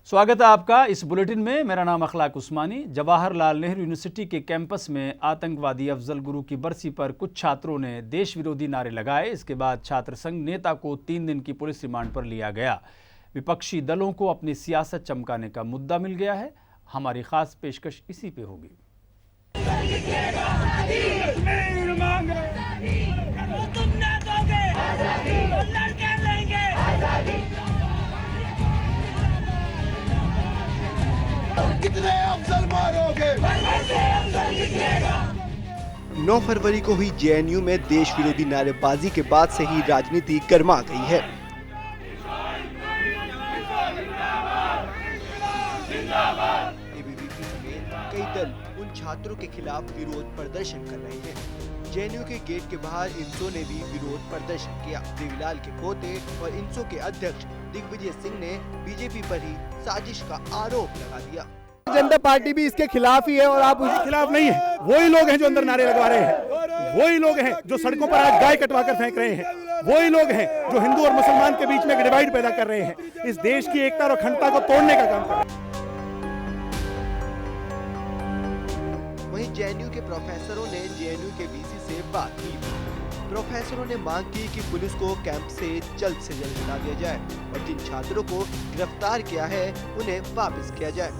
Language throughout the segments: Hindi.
स्वागत है आपका इस बुलेटिन में। मेरा नाम अखलाक उस्मानी। जवाहरलाल नेहरू यूनिवर्सिटी के कैंपस में आतंकवादी अफजल गुरु की बरसी पर कुछ छात्रों ने देश विरोधी नारे लगाए। इसके बाद छात्र संघ नेता को 3 दिन की पुलिस रिमांड पर लिया गया। विपक्षी दलों को अपनी सियासत चमकाने का मुद्दा मिल गया है। हमारी खास पेशकश इसी पे होगी। कितने अफजल मारोगे? 9 फरवरी को हुई जेएनयू में देश विरोधी नारेबाजी के बाद से ही राजनीति गर्मा गई है। एबीवीपी समेत कई दल उन छात्रों के खिलाफ विरोध प्रदर्शन कर रहे हैं। जेएनयू के गेट के बाहर इंसो ने भी विरोध प्रदर्शन किया। देवीलाल के पोते और इंसो के अध्यक्ष दिग्विजय सिंह ने बीजेपी पर ही साजिश का आरोप लगा दिया। जनता पार्टी भी इसके खिलाफ ही है और आप उसके खिलाफ नहीं है। वही लोग हैं जो अंदर नारे लगवा रहे हैं, वही लोग हैं जो सड़कों पर आज गाय कटवा कर फेंक रहे हैं, वही लोग हैं जो हिंदू और मुसलमान के बीच में डिवाइड पैदा कर रहे हैं। इस देश की एकता और अखंडता को तोड़ने का काम कर रहे हैं। वहीं जेएनयू के प्रोफेसरों ने जेएनयू के वीसी से बात की। प्रोफेसरों ने मांग की कि पुलिस को कैंप से जल्द हटा दिया जाए और जिन छात्रों को गिरफ्तार किया है उन्हें वापस किया जाए।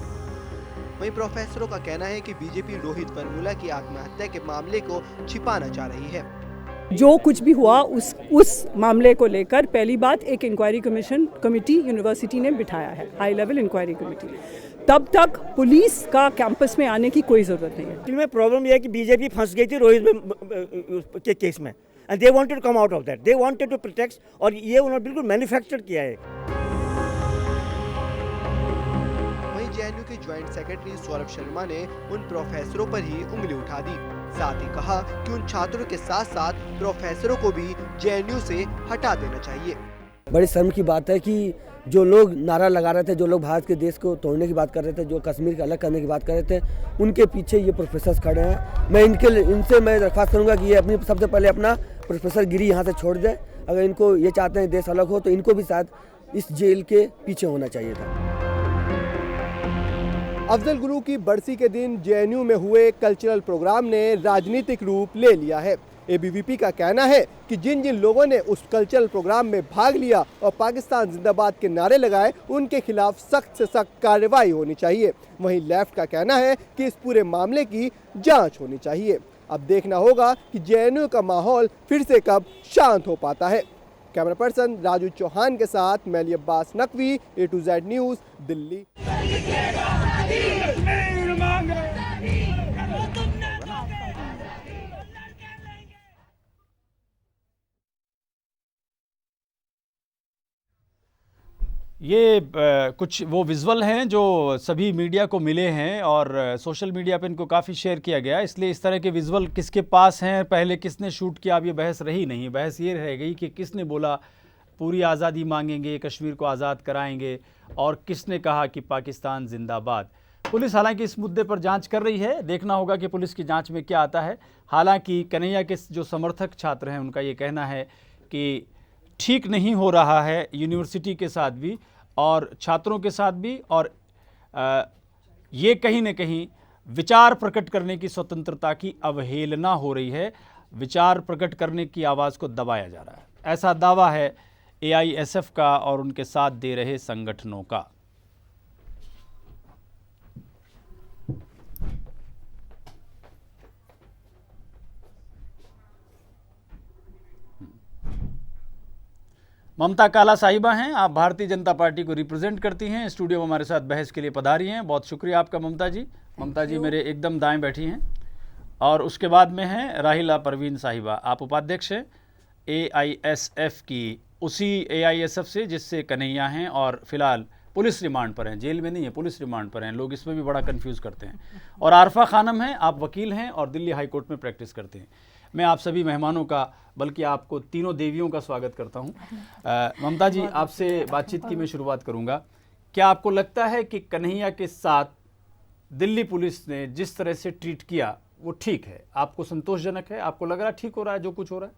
वहीं प्रोफेसरों का कहना है कि बीजेपी रोहित वेमुला की आत्महत्या के मामले को छिपाना चाह रही है। जो कुछ भी हुआ उस मामले को लेकर पहली बात एक इंक्वायरी कमेटी यूनिवर्सिटी ने बिठाया है, हाई लेवल इंक्वायरी कमेटी। तब तक पुलिस का कैंपस में आने की कोई जरूरत नहीं है। इसमें प्रॉब्लम यह है कि बीजेपी फंस गई थी रोहित के केस में and they wanted to come out of that, they wanted to protect, और ये उन्होंने बिल्कुल मैन्युफैक्चर किया है। जेएनयू के ज्वाइंट सेक्रेटरी सौरभ शर्मा ने उन प्रोफेसरों पर ही उंगली उठा दी। साथ ही कहा कि उन छात्रों के साथ साथ प्रोफेसरों को भी जेएनयू से हटा देना चाहिए। बड़ी शर्म की बात है कि जो लोग नारा लगा रहे थे, जो लोग भारत के देश को तोड़ने की बात कर रहे थे, जो कश्मीर को अलग करने की बात कर रहे थे, उनके पीछे ये प्रोफेसर खड़े हैं। मैं इनसे दरख्वास्त करूँगा कि ये अपनी सबसे पहले अपना प्रोफेसर गिरी यहाँ से छोड़ दे। अगर इनको ये चाहते हैं देश अलग हो तो इनको भी शायद इस जेल के पीछे होना चाहिए था। अफजल गुरु की बरसी के दिन जेएनयू में हुए कल्चरल प्रोग्राम ने राजनीतिक रूप ले लिया है। एबीवीपी का कहना है कि जिन जिन लोगों ने उस कल्चरल प्रोग्राम में भाग लिया और पाकिस्तान जिंदाबाद के नारे लगाए, उनके खिलाफ सख्त से सख्त कार्रवाई होनी चाहिए। वहीं लेफ्ट का कहना है कि इस पूरे मामले की जांच होनी चाहिए। अब देखना होगा कि जेएनयू का माहौल फिर से कब शांत हो पाता है। कैमरा पर्सन राजू चौहान के साथ मैं Abbas Naqvi, A to Z news, Delhi. ये कुछ वो विजुअल हैं जो सभी मीडिया को मिले हैं और सोशल मीडिया पे इनको काफ़ी शेयर किया गया, इसलिए इस तरह के विजुअल किसके पास हैं, पहले किसने शूट किया, अब ये बहस रही नहीं। बहस ये रह गई कि किसने बोला पूरी आज़ादी मांगेंगे, कश्मीर को आज़ाद कराएंगे, और किसने कहा कि पाकिस्तान जिंदाबाद। पुलिस हालांकि इस मुद्दे पर जांच कर रही है, देखना होगा कि पुलिस की जांच में क्या आता है। हालांकि कन्हैया के जो समर्थक छात्र हैं उनका ये कहना है कि ठीक नहीं हो रहा है यूनिवर्सिटी के साथ भी और छात्रों के साथ भी, और ये कहीं न कहीं विचार प्रकट करने की स्वतंत्रता की अवहेलना हो रही है। विचार प्रकट करने की आवाज़ को दबाया जा रहा है, ऐसा दावा है एआईएसएफ का और उनके साथ दे रहे संगठनों का। ममता काला साहिबा हैं, आप भारतीय जनता पार्टी को रिप्रेजेंट करती हैं, स्टूडियो में हमारे साथ बहस के लिए पधारी हैं। बहुत शुक्रिया आपका ममता जी। ममता जी मेरे एकदम दाएं बैठी हैं। और उसके बाद में हैं राहिला परवीन साहिबा, आप उपाध्यक्ष हैं एआईएसएफ की, उसी एआईएसएफ से जिससे कन्हैया हैं और फिलहाल पुलिस रिमांड पर हैं, जेल में नहीं है, पुलिस रिमांड पर हैं। लोग इसमें भी बड़ा कंफ्यूज करते हैं। और आरफा खानम हैं, आप वकील हैं और दिल्ली हाई कोर्ट में प्रैक्टिस करते हैं। मैं आप सभी मेहमानों का, बल्कि आपको तीनों देवियों का स्वागत करता हूं। ममता जी, आपसे बातचीत की मैं शुरुआत करूंगा। क्या आपको लगता है कि कन्हैया के साथ दिल्ली पुलिस ने जिस तरह से ट्रीट किया वो ठीक है? आपको संतोषजनक है? आपको लग रहा है ठीक हो रहा है जो कुछ हो रहा है?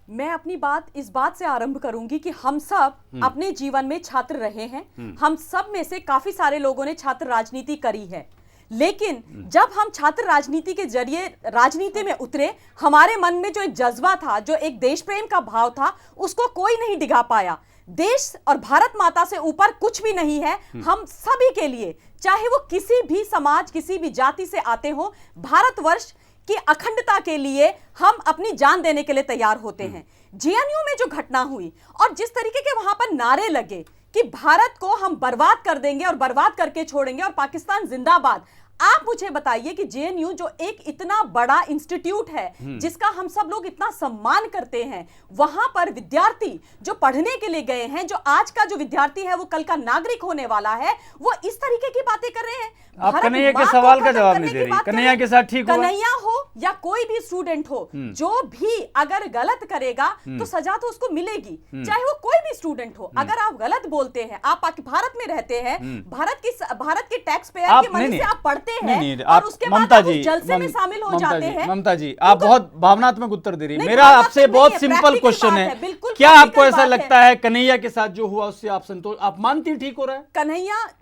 मैं अपनी बात इस बात से आरंभ करूंगी कि हम सब अपने जीवन में छात्र रहे हैं। हम सब में से काफी सारे लोगों ने छात्र राजनीति करी है, लेकिन जब हम छात्र राजनीति के जरिए राजनीति में उतरे, हमारे मन में जो एक जज्बा था, जो एक देश प्रेम का भाव था, उसको कोई नहीं डिगा पाया। देश और भारत माता से ऊपर कुछ भी नहीं है। हम सभी के लिए, चाहे वो किसी भी समाज, किसी भी जाति से आते हो, भारतवर्ष की अखंडता के लिए हम अपनी जान देने के लिए तैयार होते हैं। जेएनयू में जो घटना हुई और जिस तरीके के वहां पर नारे लगे कि भारत को हम बर्बाद कर देंगे और बर्बाद करके छोड़ेंगे और पाकिस्तान जिंदाबाद, आप मुझे बताइए कि जेएनयू जो एक इतना बड़ा इंस्टीट्यूट है जिसका हम सब लोग इतना सम्मान करते हैं, वहां पर विद्यार्थी जो पढ़ने के लिए गए हैं, जो आज का जो विद्यार्थी है वो कल का नागरिक होने वाला है, वो इस तरीके की बातें कर रहे हैं। आप कन्हैया के सवाल का जवाब नहीं दे रही। कन्हैया के साथ ठीक हुआ? कन्हैया हो या कोई भी स्टूडेंट हो, जो भी अगर गलत करेगा तो सजा तो उसको मिलेगी, चाहे वो कोई भी स्टूडेंट हो। अगर आप गलत बोलते हैं, आप भारत में रहते हैं, भारत के टैक्स पेयर के मनी से आप पढ़ते हैं और उसके बाद आप उस जलसे में शामिल हो जाते हैं। ममता जी, आप बहुत भावनात्मक उत्तर दे रही है। मेरा आपसे बहुत सिंपल क्वेश्चन है, क्या आपको ऐसा लगता है कन्हैया के साथ जो हुआ उससे आप संतोष, आप मानती ठीक हो रहा है?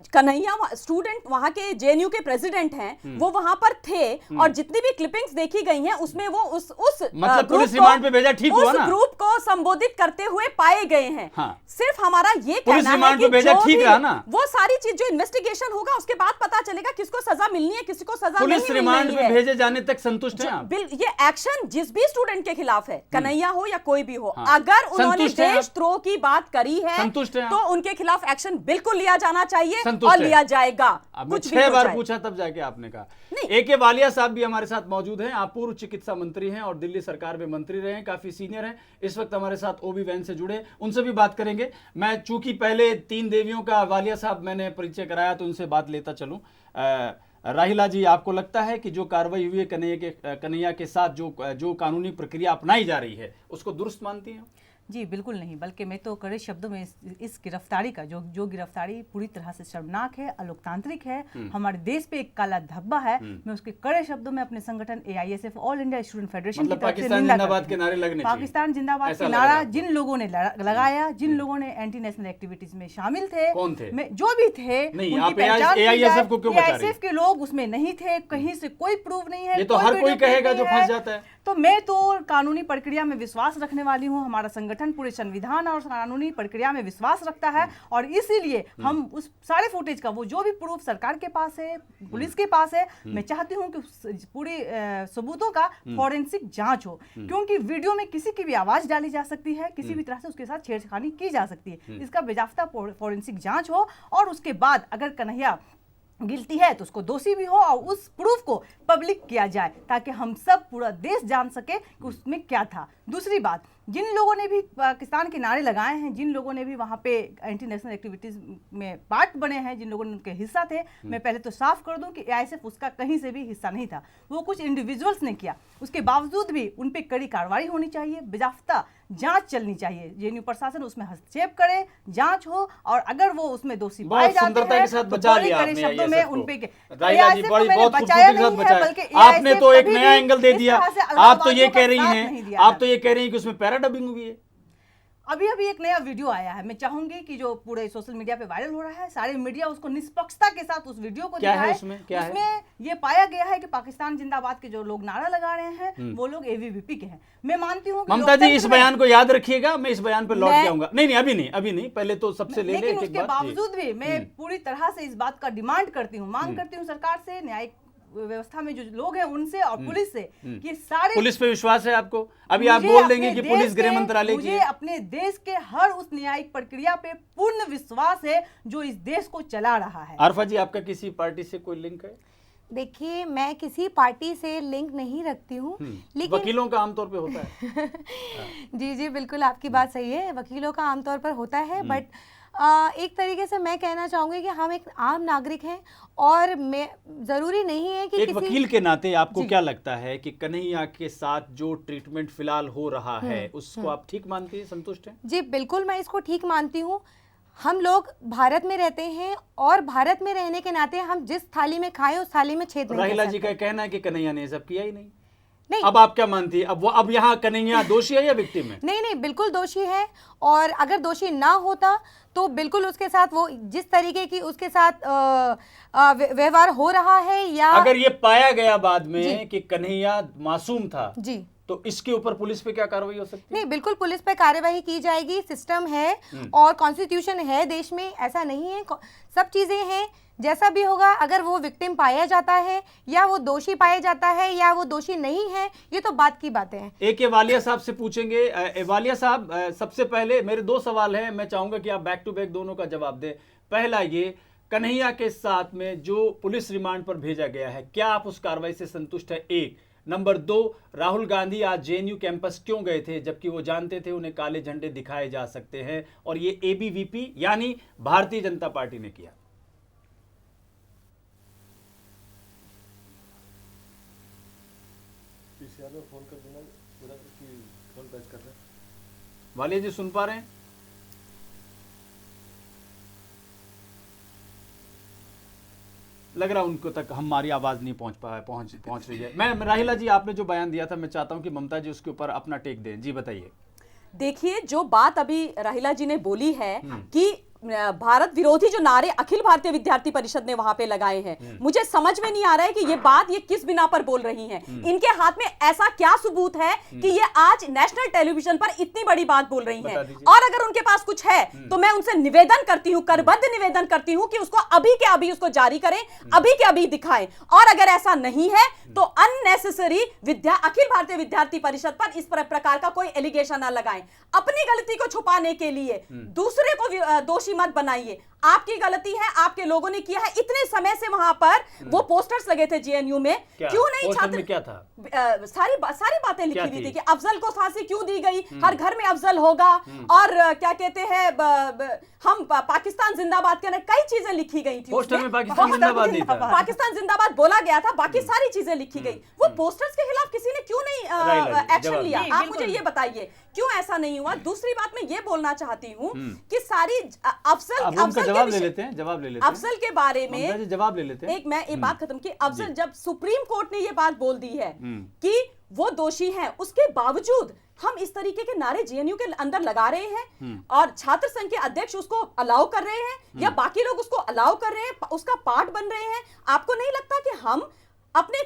कन्हैया स्टूडेंट, वहां के जेएनयू के प्रेसिडेंट हैं, वो वहां पर थे और जितनी भी क्लिपिंग्स देखी गई हैं उसमें वो उस मतलब पुलिस रिमांड पे भेजा, ठीक हुआ ना? उस ग्रुप को संबोधित करते हुए पाए गए हैं। हाँ। सिर्फ हमारा ये पुलिस कहना रिमांड है पे कि भेजा, ठीक रहा ना? वो सारी चीज जो इन्वेस्टिगेशन होगा उसके बाद पता चलेगा किसको सजा मिलनी है, किसी को सजा नहीं पुलिस रिमांड मिलनी पे है। भेजे जाने तक संतुष्ट हैं आप? ये एक्शन जिस भी स्टूडेंट के खिलाफ है, कन्हैया हो या कोई भी हो, अगर उन्होंने देशद्रोह की बात करी है तो उनके खिलाफ एक्शन बिल्कुल लिया जाना चाहिए और लिया जाएगा। कुछ 6 बार पूछा तब जाके आपने कहा। ए.के. वालिया साहब भी हमारे साथ मौजूद हैं। आप पूर्व चिकित्सा मंत्री हैं और दिल्ली सरकार में मंत्री रहे हैं, काफी सीनियर हैं। इस वक्त हमारे साथ ओबी वैन से जुड़े, उनसे भी बात करेंगे। मैं चूंकि पहले 3 देवियों का वालिया साहब मैंने परिचय कराया तो उनसे बात लेता चलूं। राहिला जी, आपको लगता है कि जो कार्रवाई हुई है कन्हैया के साथ, जो कानूनी प्रक्रिया अपनाई जा रही है, उसको दुरुस्त मानती हैं? जी बिल्कुल नहीं, बल्कि मैं तो कड़े शब्दों में इस गिरफ्तारी का जो गिरफ्तारी पूरी तरह से शर्मनाक है, अलोकतांत्रिक है, हमारे देश पे एक काला धब्बा है। मैं उसके कड़े शब्दों में अपने संगठन AISF all India student federation की तरफ से निंदा करती हूं। पाकिस्तान जिंदाबाद के नारा जिन लोगों ने लगाया, जिन लोगों ने एंटी नेशनल एक्टिविटीज में शामिल थे, कौन थे? जो भी थे, उनकी पहचान AISF के लोग उसमें नहीं थे, कहीं से कोई प्रूफ नहीं है। ये तो हर कोई कहेगा जो फंस जाता है। तो मैं तो कानूनी प्रक्रिया में विश्वास रखने वाली हूँ। हमारा संगठन पूरे संविधान और कानूनी प्रक्रिया में विश्वास रखता है और इसीलिए हम उस सारे फुटेज का, वो जो भी प्रूफ सरकार के पास है, पुलिस के पास है, मैं चाहती हूँ कि पूरे सबूतों का फॉरेंसिक जांच हो, क्योंकि वीडियो में किसी की भी आवाज डाली जा सकती है, किसी भी तरह से उसके साथ छेड़खानी की जा सकती है। इसका बेजाफ्ता फॉरेंसिक जांच हो और उसके बाद अगर कन्हैया गिल्टी है तो उसको दोषी भी हो और उस प्रूफ को पब्लिक किया जाए, ताकि हम सब, पूरा देश जान सके कि उसमें क्या था। दूसरी बात, जिन लोगों ने भी पाकिस्तान के नारे लगाए हैं, जिन लोगों ने भी वहाँ पे एंटी नेशनल एक्टिविटीज में पार्ट बने हैं, जिन लोगों ने उनके हिस्सा थे, मैं पहले तो साफ कर दूं कि AISF उसका कहीं से भी हिस्सा नहीं था। वो कुछ इंडिविजुअल्स ने किया, उसके बावजूद भी उन पे कड़ी कार्रवाई होनी चाहिए, बेजाफ्ता जांच चलनी चाहिए। जेएनयू प्रशासन उसमें हस्तक्षेप करे, जांच हो और अगर वो उसमें दोषी पाए जाते हैं तो शब्दों में उन पे आपने तो एक नया एंगल दे दिया। आप तो ये कह रही हैं कि उसमें पैराडबिंग हुई है। अभी एक नया वीडियो आया है, मैं चाहूंगी कि जो पूरे सोशल मीडिया पे वायरल हो रहा है, सारे मीडिया उसको निष्पक्षता के साथ उस वीडियो को दिखाए। उसमें ये पाया गया है कि पाकिस्तान जिंदाबाद के जो लोग नारा लगा रहे हैं वो लोग ABVP के हैं। मैं मानती हूँ ममता जी, इस बयान को याद रखिएगा, मैं इस बयान पे लौट के आऊंगा। नहीं, अभी नहीं, पहले तो सबसे ले लें। लेकिन उसके बावजूद भी मैं पूरी तरह से इस बात का डिमांड करती हूँ, मांग करती हूँ सरकार से, न्यायिक व्यवस्था में जो लोग हैं उनसे और पुलिस से, ये सारे। पुलिस पे विश्वास है आपको? अभी आप बोल देंगे कि पुलिस गृह मंत्रालय की। मुझे अपने देश के हर उस न्यायिक प्रक्रिया पे पूर्ण विश्वास है जो इस देश को चला रहा है। आरफा जी, आपका किसी पार्टी से कोई लिंक है? देखिए, मैं किसी पार्टी से लिंक नहीं रखती हूँ, लेकिन वकीलों का आमतौर पे होता है। जी बिल्कुल, आपकी बात सही है, वकीलों का आमतौर पर होता है, बट एक तरीके से मैं कहना चाहूँगी कि हम एक आम नागरिक हैं और मैं ज़रूरी नहीं है कि एक वकील के नाते आपको क्या लगता है कि कन्हैया के साथ जो ट्रीटमेंट फिलहाल हो रहा है उसको आप ठीक मानती हैं, संतुष्ट हैं? जी बिल्कुल, मैं इसको ठीक मानती हूँ। हम लोग भारत में रहते हैं और भारत में रहने के नाते हम जिस थाली में खाएं उस थाली में छेद नहीं कर सकते। राहिला जी का कहना है कि कन्हैया ने सब किया ही नहीं। नहीं। अब आप क्या मानती है, अब यहाँ कन्हैया दोषी है या विक्टिम है? नहीं नहीं, बिल्कुल दोषी है। और अगर दोषी ना होता तो बिल्कुल उसके साथ वो जिस तरीके की उसके साथ व्यवहार हो रहा है, या अगर ये पाया गया बाद में कि कन्हैया मासूम था जी, तो इसके ऊपर पुलिस पे क्या कार्रवाई हो सकती है? नहीं, बिल्कुल पुलिस पे कार्यवाही की जाएगी। सिस्टम है और कॉन्स्टिट्यूशन है देश में, ऐसा नहीं है, सब चीजें हैं। जैसा भी होगा, अगर वो विक्टिम पाया जाता है या वो दोषी पाया जाता है या वो दोषी नहीं है, ये तो बात की बातें हैं। एक वालिया साहब से पूछेंगे। वालिया साहब, सबसे पहले मेरे दो सवाल हैं, मैं चाहूंगा कि आप बैक टू बैक दोनों का जवाब दें। पहला ये, कन्हैया के साथ में जो पुलिस रिमांड पर भेजा गया है, क्या आप उस कार्रवाई से संतुष्ट है? एक। नंबर दो, राहुल गांधी आज जेएनयू कैंपस क्यों गए थे जबकि वो जानते थे उन्हें काले झंडे दिखाए जा सकते हैं, और ये एबीवीपी यानी भारतीय जनता पार्टी ने किया? वालिया जी सुन पा रहे हैं? लग रहा उनको तक हमारी आवाज नहीं पहुंच रही है। मैं राहिला जी, आपने जो बयान दिया था, मैं चाहता हूं कि ममता जी उसके ऊपर अपना टेक दें। जी बताइए। देखिए, जो बात अभी राहिला जी ने बोली है कि भारत विरोधी जो नारे अखिल भारतीय विद्यार्थी परिषद ने वहां पे लगाए हैं, मुझे समझ में नहीं आ रहा है कि ये किस बिना पर बोल रही हैं। इनके हाथ में ऐसा क्या सबूत है कि ये आज नेशनल टेलीविजन पर इतनी बड़ी बात बोल रही हैं? और अगर उनके पास कुछ है तो मैं उनसे निवेदन करती हूं, करबद्ध निवेदन करती हूं कि उसको अभी के अभी उसको जारी करें, अभी के अभी दिखाएं। और अगर ऐसा नहीं है तो अननेसेसरी अखिल भारतीय विद्यार्थी परिषद पर इस प्रकार का कोई एलिगेशन न लगाएं। अपनी गलती को छुपाने के लिए दूसरे को दोषी मत बनाइए। आपकी गलती है, आपके लोगों ने किया है। इतने समय से वहां पर वो पोस्टर्स लगे थे जेएनयू में, क्यों नहीं छात्र में क्या था? सारी बातें लिखी हुई थी कि अफजल को फांसी क्यों दी गई, हर घर में अफजल होगा, और क्या कहते हैं हम पाकिस्तान जिंदाबाद के, कई चीजें लिखी गई थी। पोस्टर में पाकिस्तान जिंदाबाद नहीं था, पाकिस्तान जिंदाबाद बोला गया था, बाकी सारी चीजें लिखी गई। वो पोस्टर्स के खिलाफ किसी ने क्यों नहीं एक्शन लिया? आप मुझे ये बताइए क्यों ऐसा नहीं हुआ। दूसरी बात मैं ये बोलना चाहती हूँ कि सारी अफजल जवाब ले लेते हैं अफजल के बारे में जवाब ले लेते हैं। एक मैं ये बात खत्म की। अफजल, जब सुप्रीम कोर्ट ने ये बात बोल दी है कि वो दोषी हैं, उसके बावजूद हम इस तरीके के नारे जेएनयू के अंदर लगा रहे हैं और छात्र संघ के अध्यक्ष उसको अलाउ कर रहे हैं या बाकी लोग उसको अलाउ कर रहे हैं, उसका पार्ट बन रहे हैं। आपको नहीं लगता कि हम अपने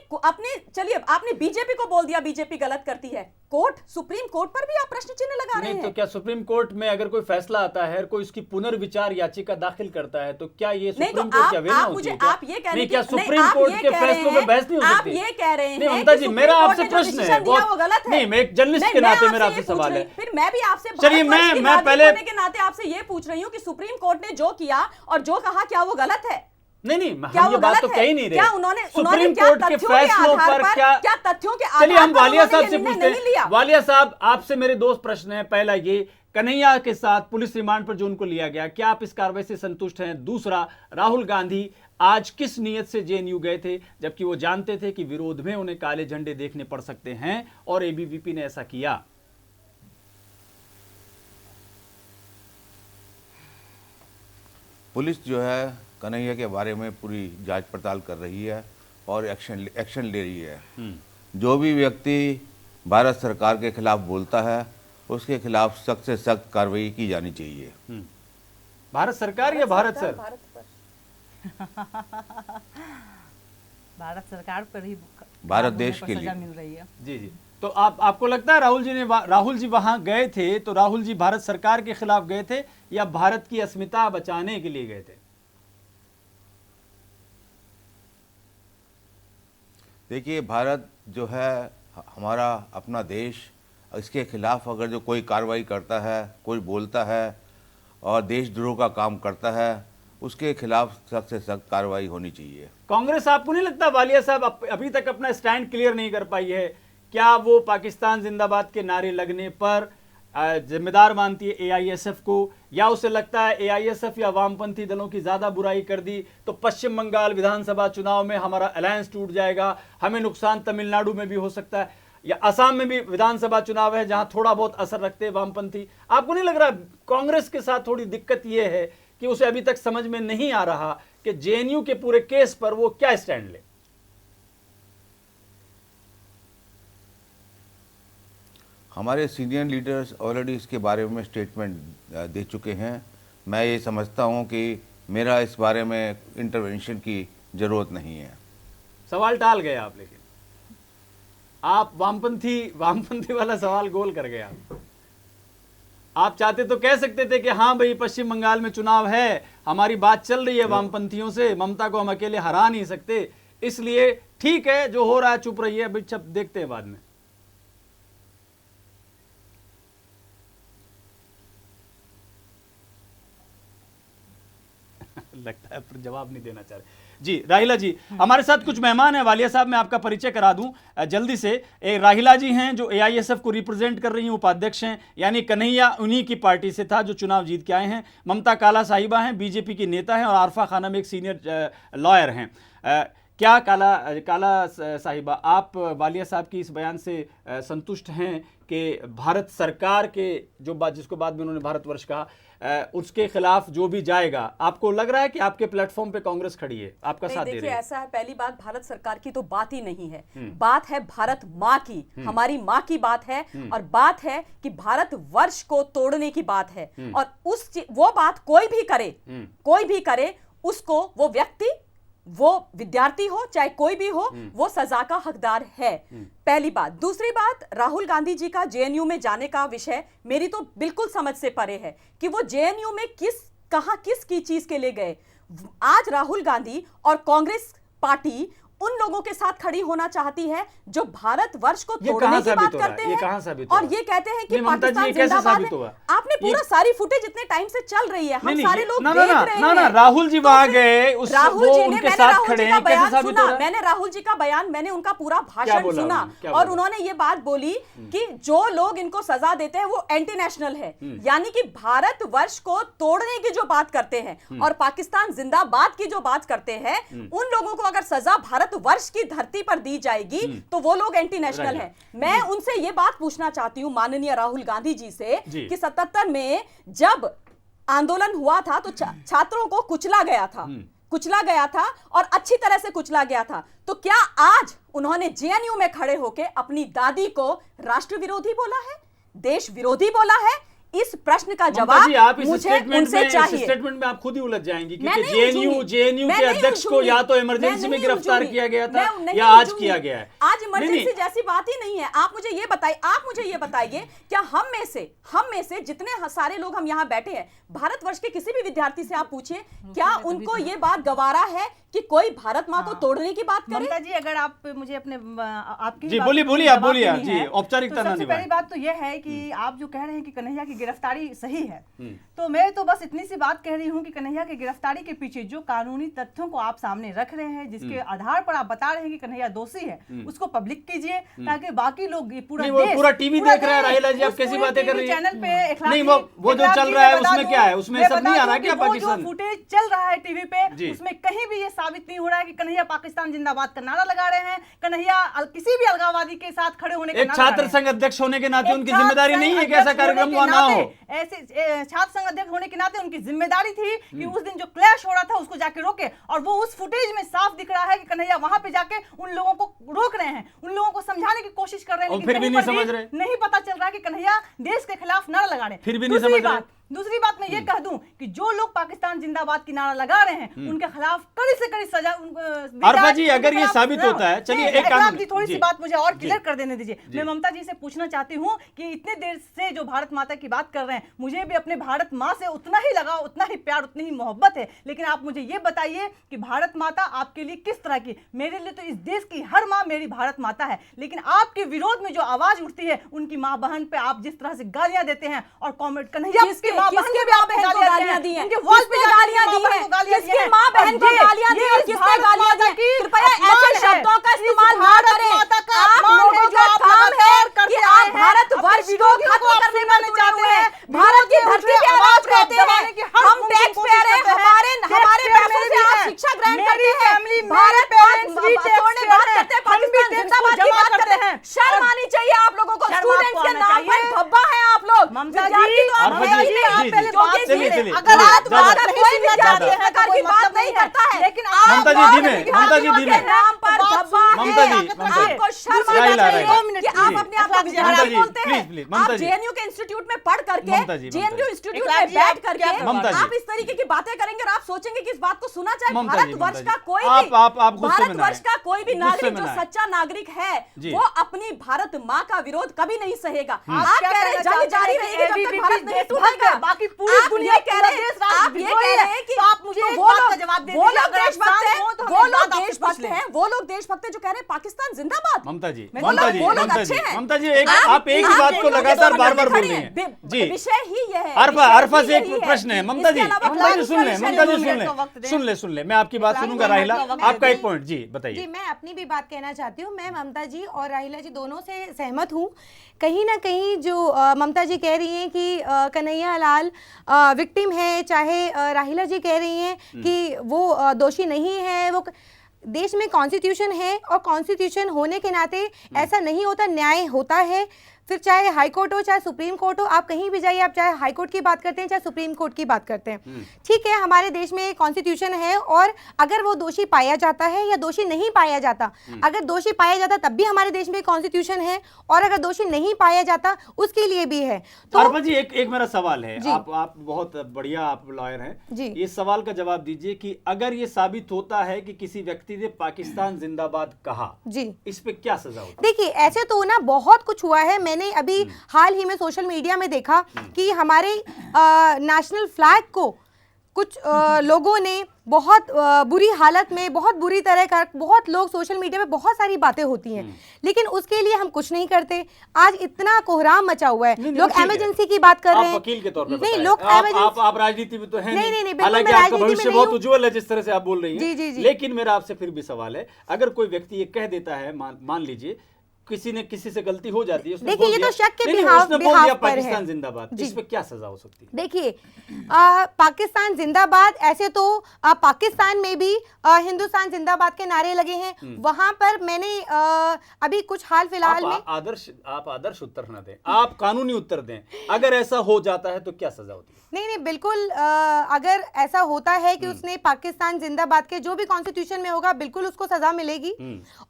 चलिए, आपने बीजेपी को बोल दिया बीजेपी गलत करती है, सुप्रीम कोर्ट पर भी आप प्रश्न चिन्ह लगा रहे हैं। तो क्या सुप्रीम कोर्ट में अगर कोई फैसला आता है, कोई उसकी पुनर्विचार याचिका दाखिल करता है, तो क्या ये सुप्रीम कोर्ट की अवहेलना होती है? आप ये कह रहे हैं क्या सुप्रीम कोर्ट के फैसलों पे बहस नहीं हो सकती? आप ये कह रहे हैं ममता जी, मेरा आपसे प्रश्न है, वो गलत है। नहीं, मैं एक जर्नलिस्ट के नाते मेरा आपसे सवाल है। फिर मैं भी आपसे चलिए, मैं पहले के नाते आपसे ये पूछ रही हूँ कि सुप्रीम कोर्ट ने जो किया और जो कहा, क्या वो गलत है? नहीं, हम ये बात तो कह ही नहीं रहे। क्या उन्होंने सुप्रीम कोर्ट के फैसलों पर क्या तथ्यों के आधार? चलिए, हम वालिया साहब से पूछते हैं। वालिया साहब, आपसे मेरे दो प्रश्न हैं। पहला ये, कन्हैया के साथ पुलिस रिमांड पर जो उनको लिया गया, क्या आप इस कार्रवाई से संतुष्ट हैं? दूसरा, राहुल गांधी आज किस नीयत से जेएनयू गए थे जबकि वो जानते थे कि विरोध में उन्हें काले झंडे देखने पड़ सकते हैं और एबीवीपी ने ऐसा किया? पुलिस जो है कन्हैया के बारे में पूरी जांच पड़ताल कर रही है और एक्शन ले रही है। जो भी व्यक्ति भारत सरकार के खिलाफ बोलता है उसके खिलाफ सख्त से सख्त कार्रवाई की जानी चाहिए। भारत सरकार या भारत सर? भारत सरकार पर ही भारत देश के लिए मिल रही है। जी। तो आपको लगता है राहुल जी वहां गए थे तो राहुल जी भारत सरकार के खिलाफ गए थे या भारत की अस्मिता बचाने के लिए गए थे? देखिए, भारत जो है हमारा अपना देश, इसके खिलाफ अगर जो कोई कार्रवाई करता है, कोई बोलता है और देशद्रोह का काम करता है, उसके खिलाफ सख्त से सख्त कार्रवाई होनी चाहिए। कांग्रेस, आपको नहीं लगता वालिया साहब अभी तक अपना स्टैंड क्लियर नहीं कर पाई है? क्या वो पाकिस्तान जिंदाबाद के नारे लगने पर जिम्मेदार मानती है एआईएसएफ को, या उसे लगता है एआईएसएफ या वामपंथी दलों की ज्यादा बुराई कर दी तो पश्चिम बंगाल विधानसभा चुनाव में हमारा अलायंस टूट जाएगा, हमें नुकसान तमिलनाडु में भी हो सकता है, या असम में भी विधानसभा चुनाव है जहां थोड़ा बहुत असर रखते हैं वामपंथी? आपको नहीं लग रहा कांग्रेस के साथ थोड़ी दिक्कत यह है कि उसे अभी तक समझ में नहीं आ रहा कि जेएनयू के पूरे केस पर वो क्या स्टैंड ले? हमारे सीनियर लीडर्स ऑलरेडी इसके बारे में स्टेटमेंट दे चुके हैं। मैं ये समझता हूँ कि मेरा इस बारे में इंटरवेंशन की ज़रूरत नहीं है। सवाल टाल गए आप, लेकिन आप वामपंथी वाला सवाल गोल कर गए आप चाहते तो कह सकते थे कि हाँ भाई पश्चिम बंगाल में चुनाव है, हमारी बात चल रही है वामपंथियों से, ममता को हम अकेले हरा नहीं सकते, इसलिए ठीक है जो हो रहा है चुप रहिए, अभी सब देखते हैं बाद में। लगता है पर जवाब नहीं देना चाह रहे जी। राहिला जी हमारे साथ कुछ मेहमान हैं। वालिया साहब मैं आपका परिचय करा दूं जल्दी से। राहिला जी हैं जो एआईएसएफ को रिप्रेजेंट कर रही हैं, उपाध्यक्ष हैं, यानी कन्हैया उन्हीं की पार्टी से था जो चुनाव जीत के आए हैं। ममता काला साहिबा हैं, बीजेपी की नेता हैं, और आरफा खानम एक सीनियर लॉयर हैं। क्या काला साहिबा, आप वालिया साहब की इस बयान से संतुष्ट हैं कि भारत सरकार के जो बात, जिसको बाद में उन्होंने भारतवर्ष कहा, उसके खिलाफ जो भी जाएगा, आपको लग रहा है कि आपके प्लेटफॉर्म पे कांग्रेस खड़ी है, आपका साथ दे रही है? देखिए ऐसा है, पहली बात भारत सरकार की तो बात ही नहीं है, बात है भारत माँ की, हमारी माँ की बात है, और बात है कि भारत वर्ष को तोड़ने की बात है, और वो बात कोई भी करे उसको, वो व्यक्ति, वो विद्यार्थी हो चाहे कोई भी हो, वो सजा का हकदार है। पहली बात। दूसरी बात, राहुल गांधी जी का जेएनयू में जाने का विषय मेरी तो बिल्कुल समझ से परे है कि वो जेएनयू में किस की चीज के लिए गए। आज राहुल गांधी और कांग्रेस पार्टी उन लोगों के साथ खड़ी होना चाहती है जो भारत वर्ष को तोड़ने की बात करते हैं, और ये कहते हैं कि पाकिस्तान जिंदाबाद है। आपने पूरा सारी फुटेज इतने टाइम से चल रही है, हम सारे लोग देख रहे हैं। राहुल जी वहां गए, राहुल जी ने, मैंने राहुल जी का बयान सुना, मैंने राहुल जी का बयान, मैंने उनका पूरा भाषण सुना, और उन्होंने ये बात बोली कि जो लोग इनको सजा देते हैं वो एंटी नेशनल है, यानी कि भारत वर्ष को तोड़ने की जो बात करते हैं और पाकिस्तान जिंदाबाद की जो बात करते हैं, उन लोगों को अगर सजा भारत वर्ष की धरती पर दी जाएगी तो वो लोग एंटी नेशनल हैं। मैं उनसे ये बात पूछना चाहती हूं माननीय राहुल गांधी जी से कि 77 में जब आंदोलन हुआ था तो छात्रों को कुचला गया था और अच्छी तरह से कुचला गया था, तो क्या आज उन्होंने जेएनयू में खड़े होकर अपनी दादी को राष्ट्र विरोधी बोला है, देश विरोधी बोला है? इस प्रश्न का जवाब आप मुझे उनसे चाहिए। स्टेटमेंट में आप खुद ही उलझ जाएंगी, क्योंकि जेएनयू के अध्यक्ष को या तो इमरजेंसी में गिरफ्तार किया गया था या आज किया गया है। आज इमरजेंसी जैसी बात ही नहीं है। आप मुझे ये बताइए क्या हम में से जितने सारे लोग हम यहाँ बैठे हैं, भारतवर्ष के किसी भी विद्यार्थी से आप पूछिए क्या उनको ये बात गवारा है कि कोई भारत माँ को तोड़ने की बात करे? ममता जी, अगर आप मुझे अपने आपकी जी बोलिए जी, औपचारिकता ना निभाएं। पहली बात तो यह है कि आप जो कह रहे हैं कि कन्हैया की गिरफ्तारी सही है, तो मैं तो बस इतनी सी बात कह रही हूँ कि कन्हैया की गिरफ्तारी के पीछे जो कानूनी तथ्यों को आप सामने रख रहे हैं, जिसके आधार पर आप बता रहे हैं कि कन्हैया दोषी है, उसको पब्लिक कीजिए ताकि बाकी लोग पूरा टीवी देख रहा है। राहिला जी आप कैसी बातें कर रही हैं? चैनल पे नहीं, वो जो चल रहा है उसमें क्या है, उसमें सब नहीं आ रहा क्या? पाकिस्तान फुटेज चल रहा है टीवी पे, उसमें कहीं भी ये साबित नहीं हो रहा है कि कन्हैया पाकिस्तान जिंदाबाद का नारा लगा रहे हैं, कन्हैया किसी भी अलगाववादी के साथ खड़े होने का एक छात्र संघ अध्यक्ष होने के नाते उनकी जिम्मेदारी नहीं है कि ऐसा कार्यक्रम हुआ ना हो। ऐसे छात्र संघ अध्यक्ष होने के नाते उनकी जिम्मेदारी थी कि उस दिन जो क्लैश हो रहा था उसको जाके रोके, और वो उस फुटेज में साफ दिख रहा है कि कन्हैया वहां पे जाके उन लोगों को रोक रहे हैं, उन लोगों को समझाने की कोशिश कर रहे हैं, लेकिन फिर भी नहीं समझ रहे, नहीं पता चल रहा है कि कन्हैया देश के खिलाफ नारा लगा रहे हैं। फिर भी नहीं समझ रहे। दूसरी बात मैं ये कह दूं कि जो लोग पाकिस्तान जिंदाबाद की नारा लगा रहे हैं उनके खिलाफ कड़ी से कड़ी सजा आरफा जी, अगर ये साबित होता है, चलिए एक काम थोड़ी सी बात मुझे और क्लियर कर देने दीजिए। मैं ममता जी से पूछना चाहती हूँ कि इतने देर से जो भारत माता की बात कर रहे हैं, मुझे भी अपने भारत माँ से उतना ही लगाव, उतना ही प्यार, उतनी ही मोहब्बत है, लेकिन आप मुझे ये बताइए कि भारत माता आपके लिए किस तरह की? मेरे लिए तो इस देश की हर माँ मेरी भारत माता है, लेकिन आपके विरोध में जो आवाज उठती है उनकी माँ बहन पे आप जिस तरह से गालियां देते हैं, और कॉमेंट कन्हैया की माँ बहन के भी आप गालियां दी हैं, किसने गालियां दी हैं, किसकी मां बहन को गालियां दी और किसने गालियां दी? कृपया ऐसे शब्दों का इस्तेमाल ना करें। आप लोगों का काम है कि आप भारत वर्ष को खत्म करने में चाहते हैं, भारत की धरती पे आवाज कहते हैं, हम टैक्स पेयर हैं, हमारे पैसों से आप शिक्षा ग्रहण करते हैं, भारत तोड़ने बात करते हैं, पाकिस्तान जिंदाबाद की बात करते हैं। शर्म आनी चाहिए आप लोगों को। स्टूडेंट्स के नाम पर धब्बा है आप लोग। ममता जी, आप पहले अगर आप बात कोई भी जाति है, की बात नहीं करता है, लेकिन ममता जी धीमे नाम पर दफा ममता है। जी, ममता जी। आपको शर्म आना राहिला, चाहिए राहिला। कि आप अपने आप को ममता विद्यार्थी जी, बोलते प्लीज, हैं। प्लीज, ममता आप जी। जेएनयू के इंस्टीट्यूट में पढ़ करके, ममता जी, जेएनयू ममता जी। इंस्टीट्यूट में बैठ करके ममता जी। आप इस तरीके की बातें करेंगे और आप सोचेंगे कि इस बात को सुना जाए। ममता जी, भारतवर्ष ममता का जी। कोई आप- भी आप गुस्से में ना भारतवर्ष आए। का कोई भी गुस्से नागरिक में जो ना आए। सच्चा नागरिक है जी। वो अपनी भारत माँ का विरोध कभी नहीं सहेगा। आप आप क्या कह रहे हैं कहना जंग चाहते जारी हैं रहेगी जब कि तक भारत ABVP नहीं देशभक्त टूटेगा। है, बाकी पूरी आप दुनिया ये कह पूरा रहे देश हैं, राष्ट्र आप ये विद्रोही कह है। रहे हैं कि तो आप मुझे एक वो बात लोग का जवाब दे वो दीजिए, लोग अगर आप देशभक्त शांत हैं, हो तो हम वो एक लोग बात आपसे देशभक्त पूछ लें। हैं, वो लोग देशभक्त हैं जो कह रहे हैं पाकिस्तान जिंदाबाद। ममता जी, वो ममता लोग- जी, वो लोग ममता अच्छे जी, हैं। ममता जी, आप एक ही बात को लगातार बार-बार बोल रही हैं। जी, विषय ही यह है। अरफा विषय अरफा ही से एक यही है। प्रश्न है। ममता जी, इसके अलावा ममता जी कोई सुन ले, विषय ममता जी नहीं है। सुन ले, मैं आपकी बात सुनूंगा। राहिला, आपका एक पॉइंट जी जी, बताइए। मैं अपनी भी बात कहना चाहती हूँ। मैं ममता जी और राहिला जी दोनों से सहमत हूँ। कहीं ना कहीं जो ममता जी कह रही हैं कि कन्हैया लाल विक्टिम है, चाहे राहिला जी कह रही हैं कि वो दोषी नहीं है। वो देश में कॉन्स्टिट्यूशन है और कॉन्स्टिट्यूशन होने के नाते ऐसा नहीं होता, न्याय होता है। फिर चाहे हाई कोर्ट हो चाहे सुप्रीम कोर्ट हो, आप कहीं भी जाइए, आप चाहे हाई कोर्ट की बात करते हैं चाहे सुप्रीम कोर्ट की बात करते हैं, ठीक है, हमारे देश में कॉन्स्टिट्यूशन है। और अगर वो दोषी पाया जाता है या दोषी नहीं पाया जाता, अगर दोषी पाया जाता तब भी हमारे देश में कॉन्स्टिट्यूशन है, और अगर दोषी नहीं पाया जाता उसके लिए भी है। तो अरफा जी, एक मेरा सवाल है। जी। आप बहुत बढ़िया, आप लॉयर हैं जी। इस सवाल का जवाब दीजिए कि अगर ये साबित होता है कि किसी व्यक्ति ने पाकिस्तान जिंदाबाद कहा, जी, इस पे क्या सजा होती है? देखिए ऐसे तो ना बहुत कुछ हुआ है। मैंने अभी हाल ही में सोशल मीडिया में देखा कि हमारे नेशनल फ्लैग को कुछ लोगों ने बहुत बुरी हालत में, बहुत बुरी तरह का, बहुत लोग सोशल मीडिया में बहुत सारी बातें होती हैं, लेकिन उसके लिए हम कुछ नहीं करते। आज इतना कोहराम मचा हुआ है, लोग ठीक है। इमरजेंसी की बात कर रहे आप हैं। वकील के तौर पे नहीं, बताएं। लोग आप राजनीति में तो है नहीं, बिल्कुल हालांकि मैं आपका राजनीति में भविष्य नहीं बहुत हूं। उज्जवल है जिस तरह से आप बोल रही हैं। जी। लेकिन मेरा आपसे फिर भी सवाल है, अगर कोई व्यक्ति ये कह देता है, मान लीजिए किसी ने किसी से गलती हो जाती है, उसने देखिए, बोल ये दिया- तो शक के नहीं, बिहाफ- उसने बोल बिहाफ दिया पर है। पाकिस्तान जिंदाबाद, जी। इस पे क्या सजा हो सकती है? देखिए पाकिस्तान जिंदाबाद, ऐसे तो पाकिस्तान में भी हिंदुस्तान जिंदाबाद के नारे लगे हैं। वहां पर मैंने अभी कुछ हाल फिलहाल में आप आदर्श उत्तर न दें, आप कानूनी उत्तर दें। अगर ऐसा हो जाता है तो क्या सजा होती है? नहीं, बिल्कुल अगर ऐसा होता है कि उसने पाकिस्तान जिंदाबाद के जो भी कॉन्स्टिट्यूशन में होगा, बिल्कुल उसको सजा मिलेगी।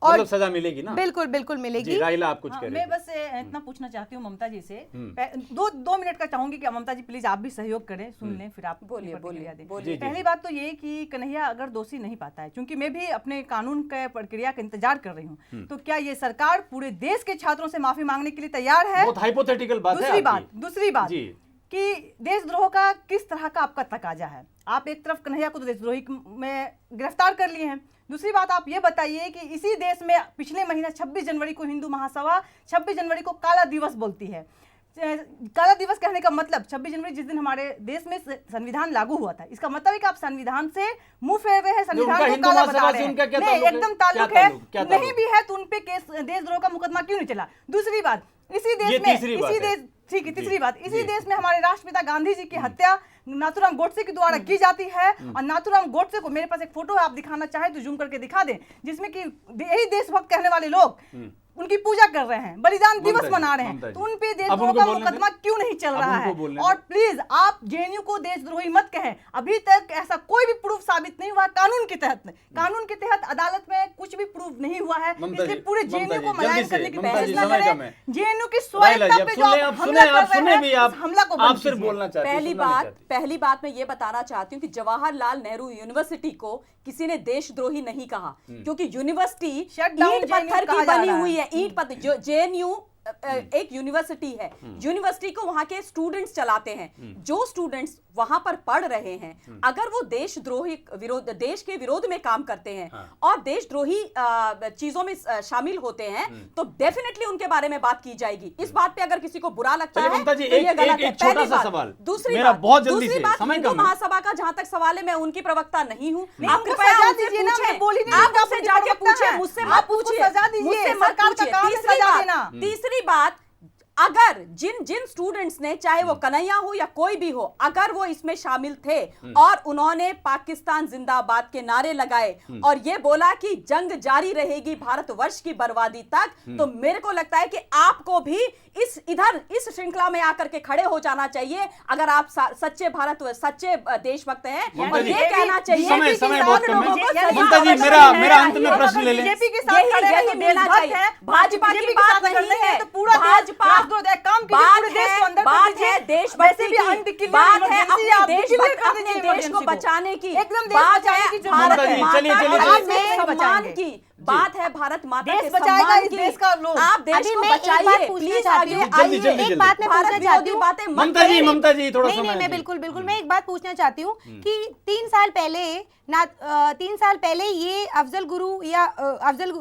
और मतलब सजा मिलेगी ना? बिल्कुल मिलेगी। जी, राहिला, आप कुछ कह रहे मैं थे। बस इतना पूछना चाहती हूँ ममता जी से, दो मिनट का चाहूंगी कि ममता जी प्लीज आप भी सहयोग करें, सुन लें, फिर आप बोलिए, प्रतिक्रिया दें। बोलिए। पहली बात तो ये कि कन्हैया अगर दोषी नहीं पाता है, क्योंकि मैं भी अपने कानून के प्रक्रिया का इंतजार कर रही हूँ, तो क्या ये सरकार पूरे देश के छात्रों से माफी मांगने के लिए तैयार है? बहुत हाइपोथेटिकल बात है आपकी। दूसरी बात जी। कि देशद्रोह का किस तरह का आपका तकाजा है? आप एक तरफ कन्हैया को तो देशद्रोही में गिरफ्तार कर लिए हैं, दूसरी बात आप ये बताइए कि इसी देश में पिछले महीना 26 जनवरी को हिंदू महासभा 26 जनवरी को काला दिवस बोलती है। काला दिवस कहने का मतलब 26 जनवरी जिस दिन हमारे देश में संविधान लागू हुआ था, इसका मतलब है कि आप संविधान से मुंह फेर रहे हैं, संविधान को काला बता रहे हैं। नहीं, एकदम ताल्लुक है, नहीं भी है तो उन पे केस देशद्रोह का मुकदमा क्यों नहीं चला? दूसरी बात, इसी देश में ठीक है, तीसरी बात, इसी देश में हमारे राष्ट्रपिता गांधी जी की हत्या नाथूराम गोडसे के द्वारा की जाती है। और नाथूराम गोडसे को, मेरे पास एक फोटो है, आप दिखाना चाहे तो जूम करके दिखा दें, जिसमें कि यही देशभक्त कहने वाले लोग उनकी पूजा कर रहे हैं, बलिदान दिवस मना रहे हैं, तो उन पे देशद्रोह का मुकदमा क्यों नहीं चल रहा है? और प्लीज आप जेएनयू को देशद्रोही मत कहें, अभी तक ऐसा कोई भी प्रूफ साबित नहीं हुआ कानून के तहत अदालत में कुछ भी प्रूफ नहीं हुआ है, इसलिए पूरे जेएनयू को मलायन करने की बहस न करें। जेएनयू की स्वायत्तता पे जो आप हमला कर रहे हैं, उस हमला को बंद कीजिए। पहली बात मैं ये बताना चाहती हूँ कि जवाहरलाल नेहरू यूनिवर्सिटी को किसी ने देशद्रोही नहीं कहा, क्योंकि यूनिवर्सिटी ईंट पत्थर की बनी हुई है। ईंट पत्थर, जो जेएनयू एक यूनिवर्सिटी है, यूनिवर्सिटी को वहां के स्टूडेंट्स चलाते हैं। जो स्टूडेंट्स वहां पर पढ़ रहे हैं, अगर वो देशद्रोही विरोध, देश के विरोध में काम करते हैं और देशद्रोही चीजों में शामिल होते हैं, तो डेफिनेटली उनके बारे में बात की जाएगी। इस बात पे अगर किसी को बुरा लगता है तो ये गलत है। पहली बात। दूसरी बात, हिंदू महासभा का जहां तक सवाल है, मैं उनकी प्रवक्ता नहीं हूँ। आप कृपया उनसे पूछें, आप उनसे जाके पूछें, मुझसे मत पूछिए, मुझसे मत पूछिए। तीसरी बात, अगर जिन जिन स्टूडेंट्स ने, चाहे वो कन्हैया हो या कोई भी हो, अगर वो इसमें शामिल थे और उन्होंने पाकिस्तान जिंदाबाद के नारे लगाए और ये बोला कि जंग जारी रहेगी भारतवर्ष की बर्बादी तक, तो मेरे को लगता है कि आपको भी इस श्रृंखला में आकर के खड़े हो जाना चाहिए। अगर आप सच्चे सच्चे देशभक्त हैं, और ये कहना चाहिए समय बहुत कम है। ममता जी, मेरा अंत में प्रश्न ले लें। बीजेपी के साथ खड़े हैं तो देशभक्त है, भाजपा की बात नहीं है, तो पूरा भाजपा बात है देशभक्ति की, बात है अपने देश को बचाने की, बात है भारत माता के सम्मान की, बात है भारत माता के सम्मान की। आप देश को बचाइए प्लीज, आगे आइए। एक बात मैं पूछना चाहती हूँ, ममता जी थोड़ा समय नहीं, मैं बिल्कुल मैं एक बात पूछना चाहती हूँ कि 3 साल पहले ये अफजल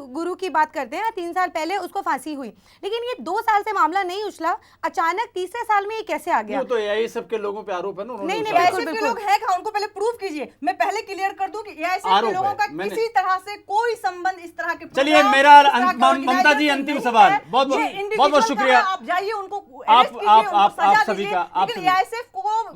गुरु की बात करते हैं ना, 3 साल पहले उसको फांसी हुई, लेकिन ये 2 साल से मामला नहीं उछला, अचानक तीसरे साल में ये कैसे आ गया? तो यही सबके लोगों पे आरोप है ना। नहीं, बिल्कुल लोग हैं, उनको पहले प्रूफ कीजिए। मैं पहले क्लियर कर दूं कि ऐसे लोगों का किसी तरह से कोई संबंध इस तरह के। चलिए, मेरा ममता जी अंतिम सवाल, बहुत बहुत शुक्रिया। आप जाइए, उनको आप सभी का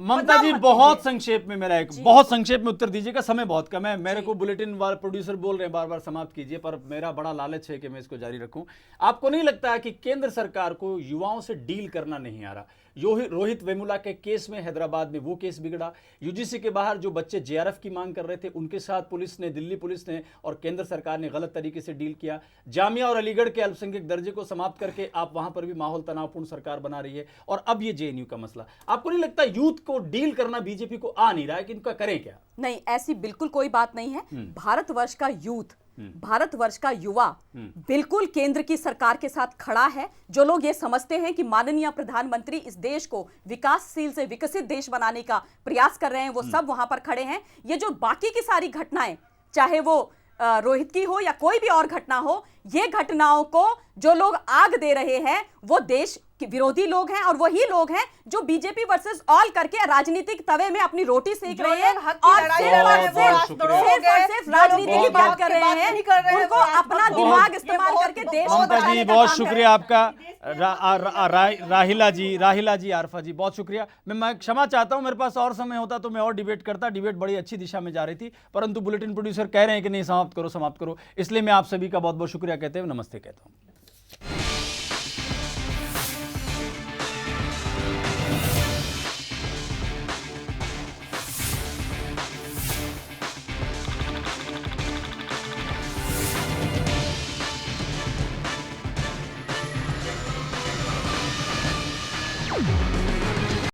ममता जी बहुत संक्षेप में, मेरा एक बहुत संक्षेप में उत्तर दीजिएगा, समय बहुत कम है। मेरे को बुलेटिन वाले प्रोड्यूसर बोल रहे हैं बार बार समाप्त कीजिए, पर मेरा बड़ा लालच है कि मैं इसको जारी रखूं। आपको नहीं लगता है कि केंद्र सरकार को युवाओं से डील करना नहीं आ रहा? रोहित वेमुला के केस में हैदराबाद में वो केस बिगड़ा, यूजीसी के बाहर जो बच्चे जेआरएफ की मांग कर रहे थे उनके साथ पुलिस ने, दिल्ली पुलिस ने और केंद्र सरकार ने गलत तरीके से डील किया। जामिया और अलीगढ़ के अल्पसंख्यक दर्जे को समाप्त करके आप वहां पर भी माहौल तनावपूर्ण सरकार बना रही है, और अब ये जेएनयू का मसला। आपको नहीं लगता यूथ को डील करना बीजेपी को आ नहीं रहा है कि इनका करें क्या? नहीं, ऐसी बिल्कुल कोई बात नहीं है। भारतवर्ष का यूथ, भारतवर्ष का युवा बिल्कुल केंद्र की सरकार के साथ खड़ा है। जो लोग ये समझते हैं कि माननीय प्रधानमंत्री इस देश को विकासशील से विकसित देश बनाने का प्रयास कर रहे हैं, वो सब वहां पर खड़े हैं। ये जो बाकी की सारी घटनाएं, चाहे वो रोहित की हो या कोई भी और घटना हो, ये घटनाओं को जो लोग आग दे रहे हैं वो देश के विरोधी लोग हैं, और वही लोग हैं जो बीजेपी वर्सेस ऑल करके राजनीतिक तवे में अपनी रोटी सेक रहे हैं और सिर्फ राजनीति की बात कर रहे हैं। उनको अपना दिमाग इस्तेमाल करके देश को ममता जी बहुत शुक्रिया आपका। राहिला जी, आरफा जी बहुत शुक्रिया। मैं क्षमा चाहता हूं, मेरे पास और समय होता तो मैं और डिबेट करता। डिबेट बड़ी अच्छी दिशा में जा रही थी, परंतु बुलेटिन प्रोड्यूसर कह रहे हैं कि नहीं समाप्त करो, इसलिए मैं आप सभी का बहुत बहुत शुक्रिया कहते हुए नमस्ते कहता हूं।